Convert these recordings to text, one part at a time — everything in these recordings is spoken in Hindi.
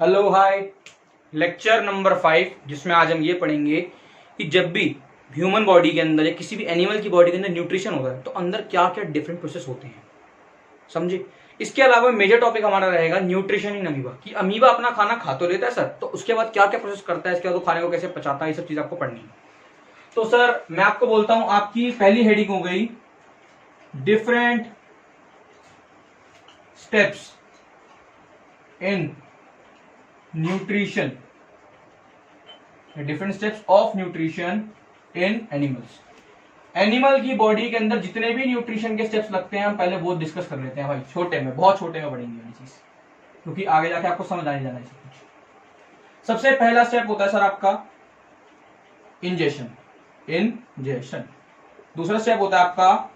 Hello hi. लेक्चर नंबर 5 जिसमें आज हम ये पढ़ेंगे कि जब भी ह्यूमन बॉडी के अंदर या किसी भी एनिमल की बॉडी के अंदर न्यूट्रिशन होता है तो अंदर क्या क्या डिफरेंट प्रोसेस होते हैं, समझे। इसके अलावा मेजर टॉपिक हमारा रहेगा न्यूट्रिशन इन अमीबा कि अमीबा अपना खाना खा तो लेता है सर, तो उसके बाद क्या क्या प्रोसेस करता है, इसके बाद वो खाने को कैसे पचाता है, ये सब चीज आपको पढ़नी है। तो सर मैं आपको बोलता हूं, आपकी पहली हेडिंग हो गई different steps in nutrition, different steps of nutrition in animals. Animal की बॉडी के अंदर जितने भी न्यूट्रिशन के स्टेप्स लगते हैं हम पहले वो डिस्कस कर लेते हैं भाई, छोटे में, बहुत छोटे में पढ़ेंगे ये चीज, क्योंकि आगे जाके आपको समझ आ जाना है सब कुछ। सबसे पहला स्टेप होता है सर आपका इंजेशन, इंजेशन। दूसरा स्टेप होता है आपका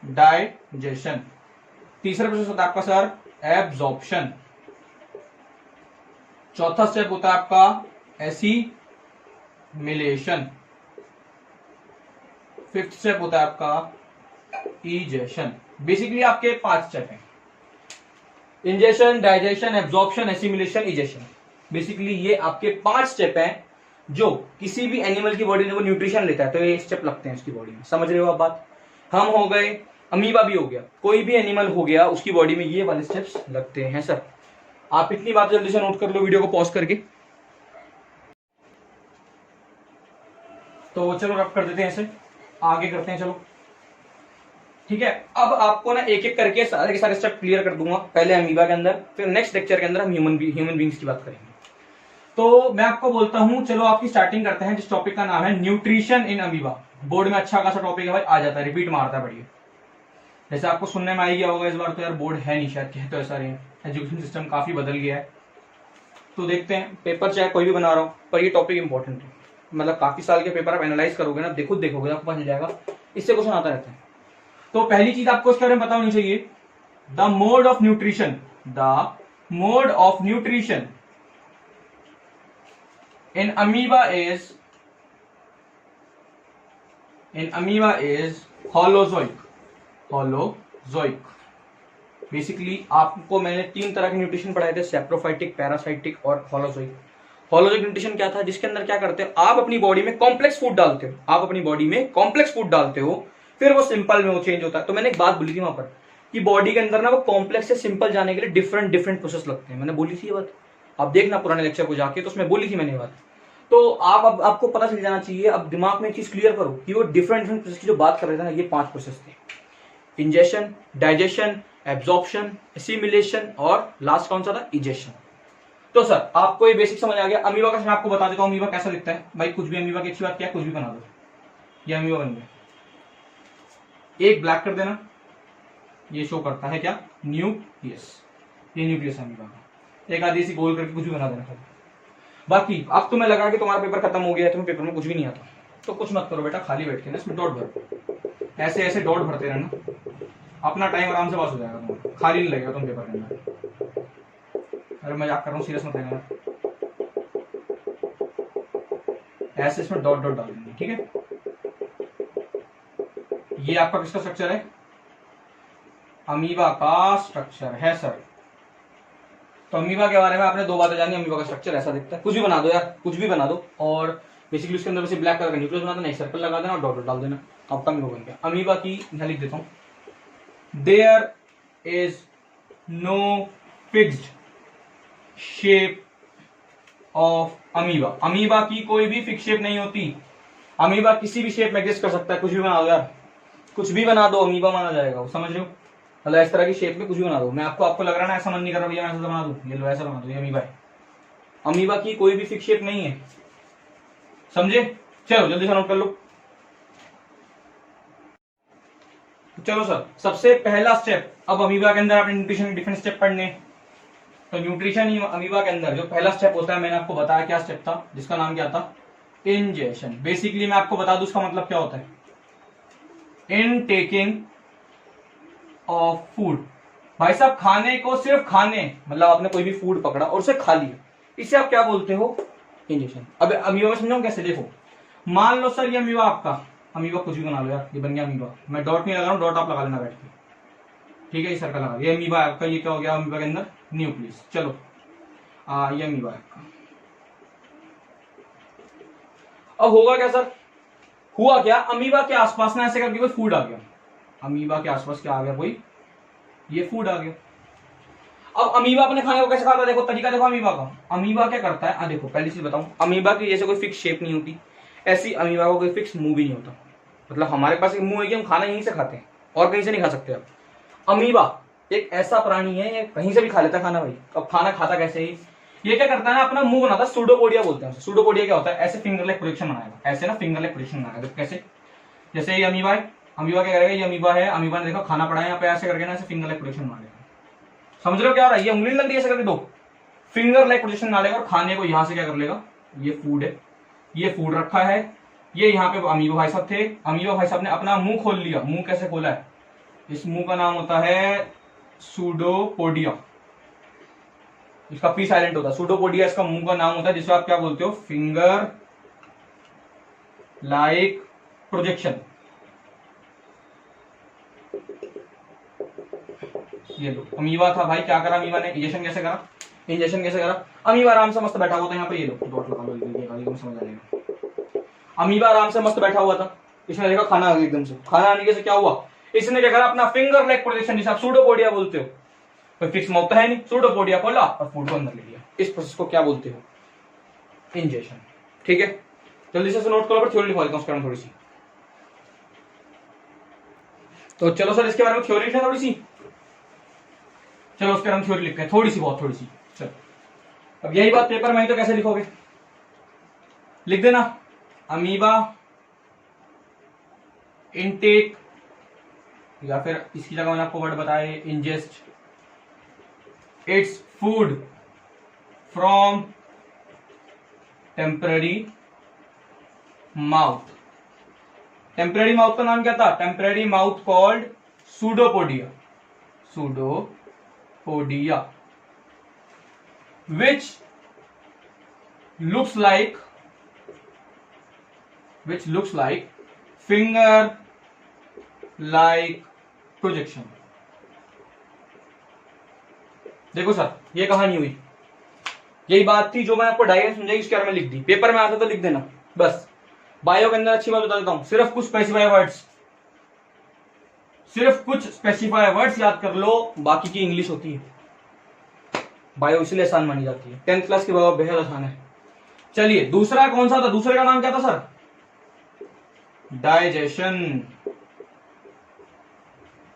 डाइजेशन। तीसरा प्रोसेस होता है आपका सर एब्जॉर्प्शन। चौथा स्टेप होता है आपका एसिमिलेशन। फिफ्थ स्टेप होता है आपका इजेशन। बेसिकली आपके 5 स्टेप हैं, ingestion, digestion, absorption, assimilation, egestion. Basically ये आपके 5 स्टेप हैं जो किसी भी एनिमल की बॉडी में वो न्यूट्रिशन लेता है तो ये स्टेप लगते हैं उसकी बॉडी में। समझ रहे हो आप बात। हम हो गए, अमीबा भी हो गया, कोई भी एनिमल हो गया, उसकी बॉडी में ये वाले स्टेप्स लगते हैं सर। आप इतनी बात जल्दी से नोट कर लो वीडियो को पॉज करके। तो चलो रब कर देते हैं, ऐसे आगे करते हैं, चलो ठीक है। अब आपको ना एक एक करके सारे के सारे स्टेप क्लियर कर दूंगा, पहले अमीबा के अंदर, फिर नेक्स्ट लेक्चर के अंदर हम ह्यूमन बींग्स की बात करेंगे। तो मैं आपको बोलता हूं, चलो आपकी स्टार्टिंग करते हैं जिस टॉपिक का नाम है न्यूट्रिशन इन अमीबा। बोर्ड में अच्छा खासा टॉपिक है भाई, आ जाता है, रिपीट मारता है बढ़िया। जैसे आपको सुनने में आ गया होगा, इस बार तो यार बोर्ड है नहीं शायद, कह तो ऐसा रहे, एजुकेशन सिस्टम काफी बदल गया है। तो देखते हैं, पेपर चाहे कोई भी बना रहा हूं पर ये टॉपिक इंपॉर्टेंट है, मतलब काफी साल के पेपर आप एनालाइज करोगे ना, देखो देखोगे आपको पता चल जाएगा, इससे क्वेश्चन आता रहता है। तो पहली चीज आपको इसके बारे में पता होनी चाहिए, the mode of nutrition, the mode of nutrition in amoeba is holozoic. Holozoic basically आपको मैंने 3 तरह के न्यूट्रिशन पढ़ाए थे, सेप्रोफाइटिक, पैरासाइटिक और होलोजोइक। होलोजोइक न्यूट्रिशन क्या था, जिसके अंदर क्या करते हो आप अपनी बॉडी में कॉम्प्लेक्स फूड डालते हो, आप अपनी बॉडी में कॉम्प्लेक्स फूड डालते हो, फिर वो सिंपल में वो चेंज होता है। तो मैंने एक बात बोली थी वहां पर कि बॉडी के अंदर ना वो कॉम्प्लेक्स से सिंपल जाने के लिए डिफरेंट डिफरेंट प्रोसेस लगते हैं, मैंने बोली थी ये बात, आप देखना पुराने लेक्चर को जाके, तो उसमें बोली थी मैंने ये बात। तो आप अब आपको पता चल जाना चाहिए, अब दिमाग में एक चीज क्लियर करो कि वो डिफरेंट डिफरेंट प्रोसेस की जो बात कर रहे थे ना, ये 5 प्रोसेस थे, इंजेशन, डाइजेशन, एब्जॉर्प्शन, एसिमिलेशन और लास्ट कौन सा था, इजेशन। तो सर आपको ये बेसिक समझ आ गया। अमीबा का मैं आपको बता देता हूँ अमीबा कैसा दिखता है भाई, कुछ भी अमीबा की अच्छी बात क्या, कुछ भी बना दो, ये अमीबा बन गया। एक ब्लैक कर देना, ये शो करता है क्या, न्यूक्लियस, ये न्यूक्लियस अमीबा का। एक आधी सी गोल करके कुछ भी बना देना खाली। बाकी अब तुम्हें लगा कि तुम्हारा पेपर खत्म हो गया है, तुम्हें पेपर में कुछ भी नहीं आता, तो कुछ मत करो बेटा, खाली बैठ के ना इसमें डॉट भरो, ऐसे ऐसे डॉट भरते रहना, अपना टाइम आराम से पास हो जाएगा तुम्हारा, खाली नहीं लगेगा तुम पेपर के अंदर। अरे मजाक कर रहा हूँ, सीरियस मत लेना, ऐसे इसमें डॉट डॉट डाल देंगे, ठीक है। ये आपका किसका स्ट्रक्चर है, अमीबा का स्ट्रक्चर है सर। तो अमीबा के बारे में आपने 2 बातें जानी, अमीबा का स्ट्रक्चर ऐसा दिखता है, कुछ भी बना दो यार, कुछ भी बना दो, और बेसिकली उसके अंदर वैसे ब्लैक कलर का न्यूक्लियस बना देना, एक सर्कल लगा देना और डॉट डॉट डाल देना, आपका अमीबा बन गया। अमीबा की मैं लिख देता हूं, there is no fixed shape of amoeba. Amoeba की कोई भी फिक्स शेप नहीं होती, अमीबा किसी भी शेप में एग्जिस्ट कर सकता है, कुछ भी बना दो यार, कुछ भी बना दो अमीबा माना जाएगा वो, समझ रहे हो, मतलब इस तरह की शेप में कुछ भी बना दो। मैं आपको लग रहा है ना, ऐसा मन नहीं कर रहा भैया मैं ऐसा बना दूं, ये लो ऐसा बना दो, ये अमीबा है। अमीबा की कोई भी फिक्स शेप नहीं है, समझे। चलो जल्दी से नोट कर लो। चलो सर सबसे पहला स्टेप, अब अमीबा के अंदर आपने न्यूट्रिशन के डिफरेंट स्टेप पढ़ने। तो न्यूट्रिशन अमीबा के अंदर जो पहला स्टेप होता है, मैंने आपको बताया क्या स्टेप था, जिसका नाम क्या था, इंजेशन। बेसिकली मैं आपको बता दूं उसका मतलब क्या होता है, इन टेकिंग ऑफ फूड। भाई साहब खाने को सिर्फ खाने, मतलब आपने कोई भी फूड पकड़ा और उसे खा लिया, इसे आप क्या बोलते हो, इंजेशन। अब अमीबा में समझाऊं कैसे, देखो मान लो सर ये अमीबा आपका, अमीबा कुछ भी बना लो यार, ये बन गया अमीबा, मैं डॉट नहीं लगा रहा हूं, डॉट आप लगा लेना बैठ के, ठीक है, ये सर्कल लगा, ये अमीबा आपका, ये क्या हो गया अमीबा के अंदर, न्यूक्लियस। चलो ये अमीबा है। अब होगा क्या सर, हुआ क्या, अमीबा के आसपास ना ऐसे करके कोई फूड आ गया, अमीबा के आसपास क्या आ गया, कोई ये फूड आ गया। अब अमीबा अपने खाने को कैसे खाता है, देखो तरीका देखो अमीबा का। अमीबा क्या करता है, देखो पहली चीज बताऊं, अमीबा की जैसे कोई फिक्स शेप नहीं होती, ऐसी अमीबा का कोई फिक्स मुंह भी नहीं होता। मतलब हमारे पास एक मुंह है कि हम खाना यहीं से खाते हैं और कहीं से नहीं खा सकते। अब अमीबा एक ऐसा प्राणी है, ये कहीं से भी खा लेता है खाना भाई। अब खाना खाता कैसे ही, ये क्या करता है ना, अपना मुंह बनाता है, सूडोपोडिया बोलते हैं उसे। सूडोपोडिया क्या होता है, ऐसे फिंगर लेग प्रोजेक्शन बनाएगा, ऐसे ना फिंगर लेग प्रोजेक्शन बनाएगा। कैसे, जैसे ये अमीबा है, अमीबा क्या करेगा, ये अमीबा है, अमीबा ने देखो खाना पड़ा है यहाँ पे, ऐसे करके ना ऐसे फिंगर लेग प्रोजेक्शन बना लेगा। समझ रहे हो क्या हो रहा है, ये उंगली लग रही है ऐसे करके दो, फिंगर लेग प्रोजेक्शन बना लेगा और खाने को यहां से क्या कर लेगा, ये फूड है, ये फूड रखा है, ये यहाँ पे अमीबा भाई साहब थे, अमीबा भाई साहब ने अपना मुंह खोल लिया। मुंह कैसे खोला है, इस मुंह का नाम होता है सूडोपोडिया, इसका पी साइलेंट होता है, सूडोपोडिया इसका मुंह का नाम होता है, जिसे आप क्या बोलते हो, फिंगर लाइक प्रोजेक्शन। ये लो अमीबा था भाई, क्या करा अमीबा ने, इंजेक्शन कैसे करा, इंजेक्शन कैसे करा, अमीबा आराम से मस्त बैठा हुआ था यहाँ पे, ये लो डॉट लगा लो, समझ आ जाएगा। अमीबा आराम से मस्त बैठा हुआ था, इसने देखा खाना आ गया एकदम से, खाना आने के से क्या हुआ, इसने क्या करा, अपना फिंगर लेग प्रोजेक्शन जिसे आप सूडोपोडिया बोलते हो, कोई फिक्स माउथ है नहीं, सूडोपोडिया खोला और फूड को अंदर ले लिया। इस प्रोसेस को क्या बोलते हो, इंजेक्शन। ठीक है, जल्दी से नोट करो, थ्योरी लिखवा देता हूं उसके बारे में थोड़ी सी। तो चलो सर इसके बारे में थ्योरी लिखना थोड़ी सी, चलो उसके बारे में थ्योरी लिखते हैं थोड़ी सी, बहुत थोड़ी सी। चलो अब यही बात पेपर में ही तो कैसे लिखोगे, लिख देना, अमीबा इनटेक, या फिर इसकी जगह मैंने आपको वर्ड बताए, ingest its food from temporary mouth. Temporary mouth का नाम क्या था, temporary mouth called pseudopodia, pseudopodia, which looks like finger like projection। देखो सर ये कहानी हुई, यही बात थी जो मैं आपको डायग्राम समझाई उसके बारे में लिख दी, पेपर में आता तो लिख देना बस। बायो के अंदर अच्छी बात बता देता हूं, सिर्फ कुछ स्पेसिफाई वर्ड्स याद कर लो, बाकी की इंग्लिश होती है। बायो इसलिए आसान मानी जाती है, 10th क्लास के बाद बेहद आसान है। चलिए दूसरा कौन सा था, दूसरे का नाम क्या था सर, डाइजेशन।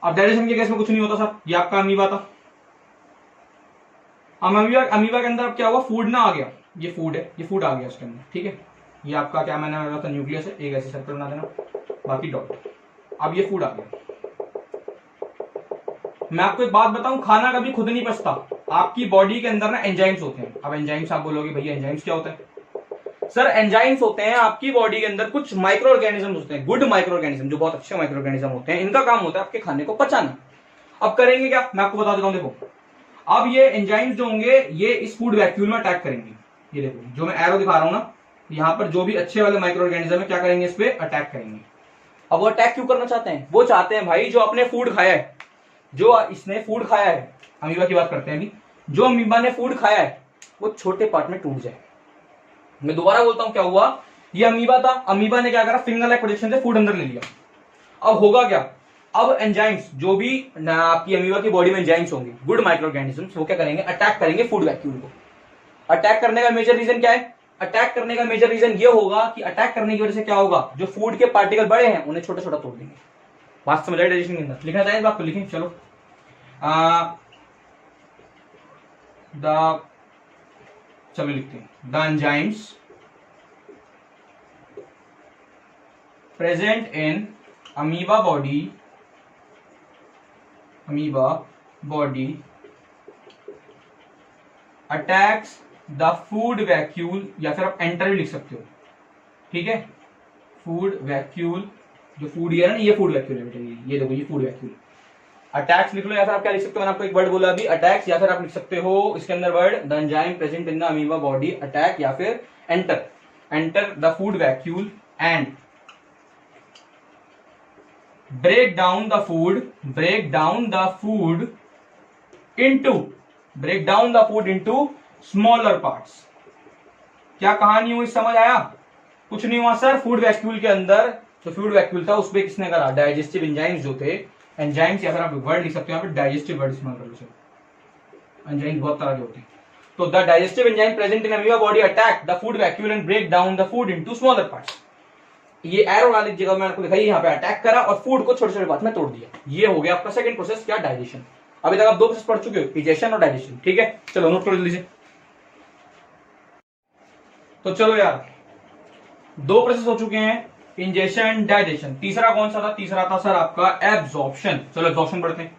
अब डाइजेशन के केस में कुछ नहीं होता सर, ये आपका अमीबा था, अमीबा के अंदर अब क्या हुआ, फूड ना आ गया, ये फूड है, ये फूड आ गया उसके अंदर। ठीक है, ये आपका क्या मैंने लगा था, न्यूक्लियस है, एक ऐसे सर्कल बना देना, बाकी डॉट। अब ये फूड आ गया। मैं आपको एक बात बताऊं, खाना कभी खुद नहीं पचता, आपकी बॉडी के अंदर ना एंजाइम्स होते हैं। अब एंजाइम्स आप बोलोगे भैया एंजाइम्स क्या होता है, सर एंजाइम्स होते हैं आपकी बॉडी के अंदर कुछ माइक्रो ऑर्गेनिज्म होते हैं, गुड माइक्रो ऑर्गेनिज्म, जो बहुत अच्छे माइक्रो ऑर्गेनिज्म होते हैं, इनका काम होता है आपके खाने को पचाना। अब करेंगे क्या, मैं आपको बता देता हूं, देखो अब ये एंजाइम्स जो होंगे ये इस फूड वैक्यूल में अटैक करेंगे। ये देखो जो मैं एरो दिखा रहा हूं ना, यहाँ पर जो भी अच्छे वाले माइक्रो ऑर्गेनिज्म है क्या करेंगे, इस पे अटैक करेंगे। अब वो अटैक क्यों करना चाहते हैं, वो चाहते हैं भाई जो अपने फूड खाया है, जो इसने फूड खाया है, अमीबा की बात करते हैं अभी, जो अमीबा ने फूड खाया है वो छोटे पार्ट में टूट जाए। मैं दोबारा बोलता हूं क्या हुआ, ये अमीबा था, अमीबा ने क्या करा, फिंगर लाइक प्रोजेक्शन से फूड अंदर ले लिया। अब होगा क्या, अब एंजाइम्स जो भी आपकी अमीबा की बॉडी में एंजाइम्स होंगे, गुड माइक्रो ऑर्गेनिजम्स, वो क्या करेंगे, अटैक करेंगे फूड वैक्यूल को। अटैक करने का मेजर रीजन क्या है, अटैक करने का मेजर रीजन ये होगा कि अटैक करने की वजह से क्या होगा, जो फूड के पार्टिकल बड़े हैं उन्हें छोटा छोटा तोड़ देंगे। बात समझ आए डाइजेशन के अंदर, लिखना चाहिए आपको, लिखें चलो। चलो लिखते हैं, the enzymes present in amoeba body attacks the food vacuole, या फिर आप एंटर भी लिख सकते हो। ठीक है, फूड वैक्यूल, जो फूड है ना, ये फूड वैक्यूल है बेटा, ये देखो ये फूड वैक्यूल। अटैक्स लिख लो, या फिर आप क्या लिख सकते हो, मैंने आपको एक वर्ड बोला अभी अटैक्स, या फिर आप लिख सकते हो इसके अंदर word the enzyme present in the amoeba body attack, या फिर enter the food vacuole and break down the food into smaller parts. क्या कहानी हुई, समझ आया? कुछ नहीं हुआ सर, फूड वैक्यूल के अंदर जो फूड वैक्यूल था उसमें किसने करा, डाइजेस्टिव एंजाइम्स जो थे, एंजाइम्स या फिर आप वर्ड लिख सकते हो यहाँ पे डाइजेस्टिव वर्ड इस्तेमाल कर लो सर। एंजाइम्स बहुत तरह के होते हैं। तो the digestive enzyme present in amoeba body attack the food vacuole and break down the food into smaller parts. ये एरो वाली जगह मैंने आपको दिखाई, यहाँ पे अटैक करा और फूड को छोटे छोटे पार्ट में तोड़ दिया। ये हो गया आपका सेकंड प्रोसेस, क्या, डाइजेशन। अभी तक आप दो प्रोसेस पढ़ चुके हो, डाइजेशन और डाइजेशन, ठीक है? चलो नोट करो जल्दी से। तो चलो यार, दो प्रोसेस हो चुके हैं, इंजेशन, डाइजेशन। तीसरा कौन सा था? तीसरा था सर आपका एब्जॉर्प्शन। चलो एब्जॉर्प्शन पढ़ते हैं।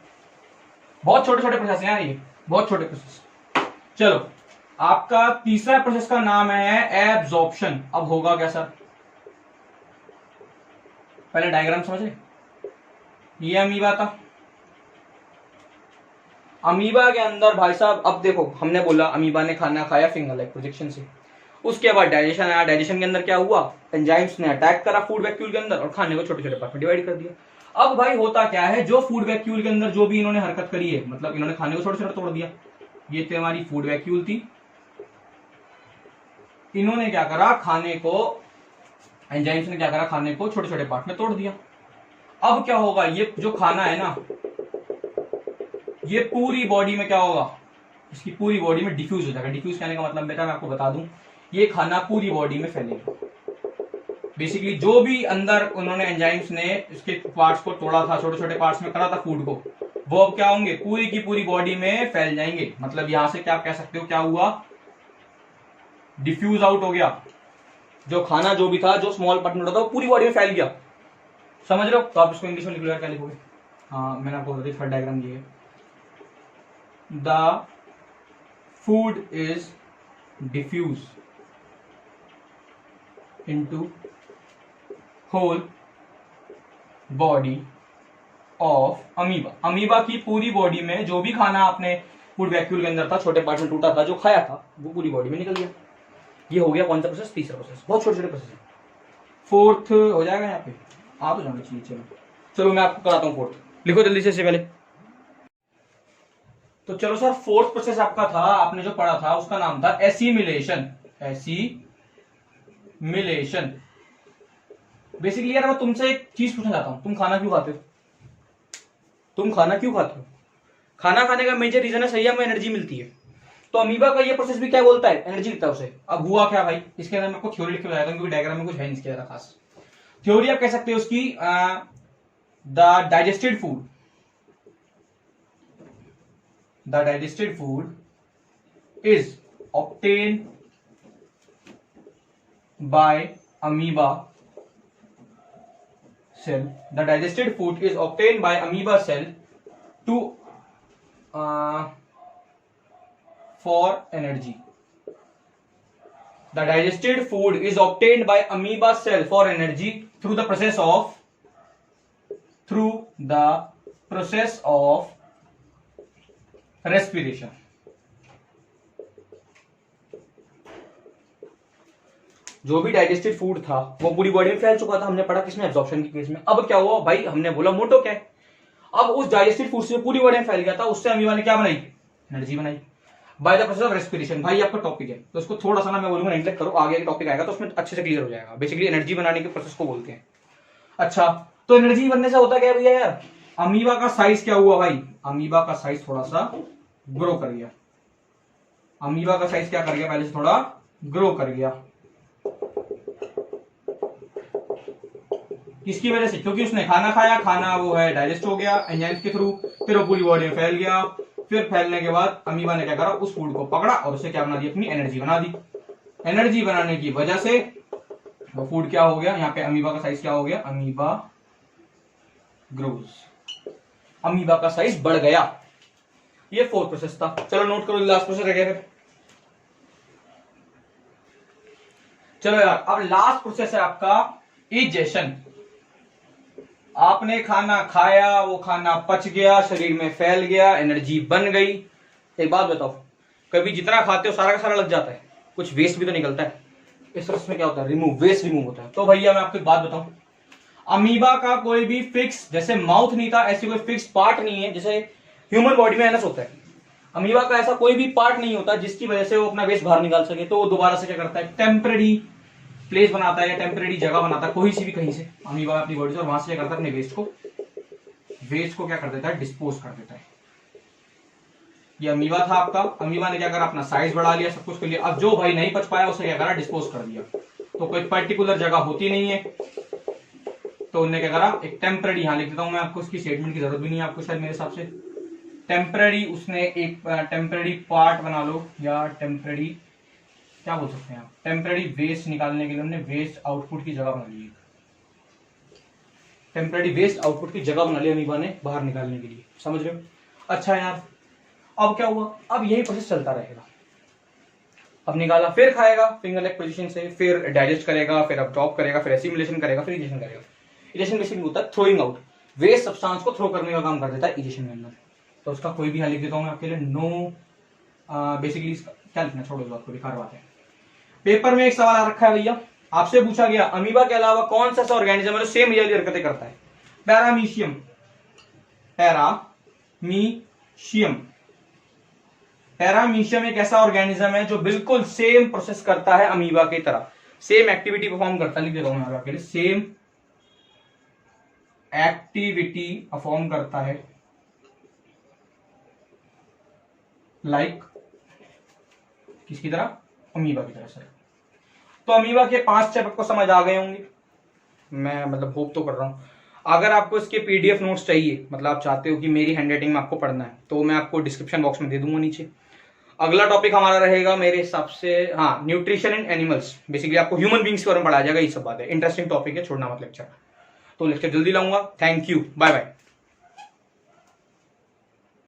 बहुत छोटे छोटे प्रोसेस हैं ये, बहुत छोटे प्रोसेस। चलो, आपका तीसरा प्रोसेस का नाम है एब्जॉर्प्शन। अब होगा क्या सर? पहले डायग्राम समझे। ये अमीबा था, अमीबा के अंदर भाई साहब, अब देखो हमने बोला अमीबा ने खाना खाया फिंगर लाइक प्रोजेक्शन से, उसके बाद डाइजेशन आया। डाइजेशन के अंदर क्या हुआ, एंजाइम्स ने अटैक करा फूड वैक्यूल के अंदर और खाने को छोटे छोटे पार्ट में डिवाइड कर दिया। अब भाई होता क्या है, जो फूड वैक्यूल के अंदर जो भी इन्होंने हरकत करी है, मतलब इन्होंने खाने को छोटे छोटे तोड़ दिया। ये तो हमारी फूड वैक्यूल थी, इन्होंने क्या करा, खाने को, एंजाइम्स ने क्या करा, खाने को छोटे छोटे पार्ट में तोड़ दिया। अब क्या होगा, ये जो खाना है ना, ये पूरी बॉडी में क्या होगा, इसकी पूरी बॉडी में डिफ्यूज हो जाएगा। डिफ्यूज कहने का मतलब बेटा मैं आपको बता दूं, ये खाना पूरी बॉडी में फैलेगा। बेसिकली जो भी अंदर उन्होंने एंजाइम्स ने इसके पार्ट्स को तोड़ा था, छोटे छोटे पार्ट्स में करा था फूड को, वो अब क्या होंगे, पूरी की पूरी बॉडी में फैल जाएंगे। मतलब यहां से क्या कह सकते हो, क्या हुआ, डिफ्यूज आउट हो गया। जो खाना जो भी था, जो स्मॉल पार्ट में था, वो पूरी बॉडी में फैल गया। समझ रहे हो? तो आप इसको इंग्लिश में लिखो, क्या लिखोगे? हाँ, मैंने आपको बता दी, थर्ड डायग्राम ये है। The food is diffused into whole body of amoeba। Amoeba की पूरी बॉडी में जो भी खाना आपने फूड वैक्यूल के अंदर था, छोटे पार्ट में टूटा था, जो खाया था, वो पूरी बॉडी में निकल गया। ये हो गया कौन सा प्रोसेस? तीसरा प्रोसेस। बहुत छोटे छोटे प्रोसेस है। फोर्थ हो जाएगा यहाँ पे, आ तो जाना चाहिए। चलो चलो मैं आपको कराता हूँ फोर्थ, लिखो जल्दी से इससे पहले। तो चलो सर, फोर्थ प्रोसेस आपका था, आपने जो पढ़ा था उसका नाम था एसिमिलेशन। एसिमिलेशन। बेसिकली यार मैं तुमसे एक चीज पूछना चाहता हूं, तुम खाना क्यों खाते हो? तुम खाना क्यों खाते हो? खाना खाने का मेजर रीजन है, सही है, हमें एनर्जी मिलती है। तो अमीबा का ये प्रोसेस भी क्या बोलता है, एनर्जी देता है उसे। अब हुआ क्या भाई, इसके अंदर मैं आपको थ्योरी लिख के बताता हूं, क्योंकि डायग्राम में कुछ है नहीं इसके ज्यादा खास। थ्योरी आप कह सकते हो उसकी, the digested food, the digested food is obtained by amoeba cell. The digested food is obtained by amoeba cell to for energy. The digested food is obtained by amoeba cell for energy through the process of respiration. जो भी डाइजेस्टेड फूड था वो पूरी बॉडी में फैल चुका था, हमने पढ़ा किसमें, एब्जॉर्प्शन के केस में। अब क्या हुआ भाई, हमने बोला मोटो क्या है, अब उस डाइजेस्टेड फूड से पूरी बॉडी में फैल गया था, उससे अमीबा ने क्या बनाई, एनर्जी बनाई by the process of respiration. भाई आपका टॉपिक है तो इसको थोड़ा सा ना मैं बोलूंगा नेग्लेक्ट करो, आगे का टॉपिक आएगा तो उसमें अच्छे से क्लियर हो जाएगा। बेसिकली एनर्जी बनाने के प्रोसेस को बोलते हैं। अच्छा, तो एनर्जी बनने से होता क्या है भैया यार, अमीबा का साइज क्या हुआ भाई, अमीबा का साइज थोड़ा सा ग्रो कर गया। अमीबा का साइज क्या कर गया, पहले से थोड़ा ग्रो कर गया। किसकी वजह से, क्योंकि उसने खाना खाया, खाना वो है डाइजेस्ट हो गया एंजाइम्स के थ्रू, फिर वो पूरी बॉडी में फैल गया। फिर फैलने के बाद अमीबा ने क्या करा, उस फूड को पकड़ा और उसे क्या बना दी, अपनी एनर्जी बना दी। एनर्जी बनाने की वजह से वो फूड क्या हो गया, यहाँ पे अमीबा का साइज क्या हो गया, अमीबा ग्रोज, अमीबा का साइज बढ़ गया। ये फोर्थ प्रोसेस था। चलो नोट करो, लास्ट प्रोसेस रह गया फिर। चलो यार, अब लास्ट प्रोसेस है आपका इजेशन। आपने खाना खाया, वो खाना पच गया, शरीर में फैल गया, एनर्जी बन गई। एक बात बताओ, कभी जितना खाते हो सारा का सारा लग जाता है, कुछ वेस्ट भी तो निकलता है। इस प्रोसेस में क्या होता है, रिमूव, वेस्ट रिमूव होता है। तो भैया मैं आपको एक बात बताऊं, अमीबा का कोई भी फिक्स, जैसे माउथ नहीं था ऐसे कोई फिक्स पार्ट नहीं है, जैसे ह्यूमन बॉडी में एनस होता है। अमीबा का ऐसा कोई भी पार्ट नहीं होता जिसकी वजह से वो अपना वेस्ट बाहर निकाल सके, तो वो दोबारा से क्या करता है, टेम्परेरी प्लेस बनाता है या टेम्परेरी जगह बनाता है कोई सी भी कहीं से अमीबा अपनी बॉडी से, और वहां से क्या करता है, अपने वेस्ट को क्या कर देता है, डिस्पोज कर देता है। ये अमीबा था आपका, अमीबा ने क्या करा, अपना साइज बढ़ा लिया, सब कुछ कर लिया। अब जो भाई नहीं बच पाया उसे क्या करा, डिस्पोज कर दिया। तो कोई पर्टिकुलर जगह होती नहीं है, तो उन्होंने क्या करा, एक टेम्परेरी, यहां लिख देता हूं मैं आपको, इसकी स्टेटमेंट की जरूरत भी नहीं है आपको शायद मेरे हिसाब से। टेम्परेरी, उसने एक टेम्परेरी पार्ट बना लो, या टेम्परेरी क्या बोल सकते हैं आप, टेम्परेरी वेस्ट निकालने के लिए उन्होंने वेस्ट आउटपुट की जगह बना ली, टेम्परेरी वेस्ट आउटपुट की जगह बना ली अमीबा ने बाहर निकालने के लिए, समझ रहे हो। अच्छा यार, अब क्या हुआ, अब यही प्रोसेस चलता रहेगा। अब निकाला, फिर खाएगा फिंगर लेग पोजीशन से, फिर डाइजेस्ट करेगा, फिर अब्जॉर्ब करेगा, फिर एसिमिलेशन करेगा, फिर इजेशन करेगा। इजेशन बेसिकली होता है थ्रोइंग आउट, वेस्ट सब्सटेंस को थ्रो करने का काम कर देता है इजेशन के अंदर। तो उसका कोई भी हल लिख देता हूं मैं आपके लिए, नो बेसिकली क्या लिखना, छोड़ो जो आपको दिखा रहा है। पेपर में एक सवाल आ रखा है भैया, आपसे पूछा गया अमीबा के अलावा कौन सा ऐसा ऑर्गेनिज्म है जो सेम ये हरकतें करता है। पैरामीशियम, पैरामीशियम, पैरामीशियम एक ऐसा ऑर्गेनिज्म है जो बिल्कुल सेम प्रोसेस करता है अमीबा की तरह, सेम एक्टिविटी परफॉर्म करता है, लिख देता हूं मैं आपके लिए, सेम एक्टिविटी परफॉर्म करता है लाइक किसकी तरह, अमीबा की तरह सर। तो अमीबा के 5 स्टेप आपको समझ आ गए होंगे, मैं मतलब होप तो कर रहा हूं। अगर आपको इसके पीडीएफ नोट्स चाहिए, मतलब आप चाहते हो कि मेरी हैंडराइटिंग में आपको पढ़ना है, तो मैं आपको डिस्क्रिप्शन बॉक्स में दे दूंगा नीचे। अगला टॉपिक हमारा रहेगा मेरे हिसाब से, हाँ, न्यूट्रिशन इन एनिमल्स, बेसिकली आपको ह्यूमन बींग्स के बारे में पढ़ाया जाएगा, ये सब बात है, इंटरेस्टिंग टॉपिक है, छोड़ना मत लेक्चर। तो लेक्चर जल्दी लाऊंगा, थैंक यू, बाय बाय।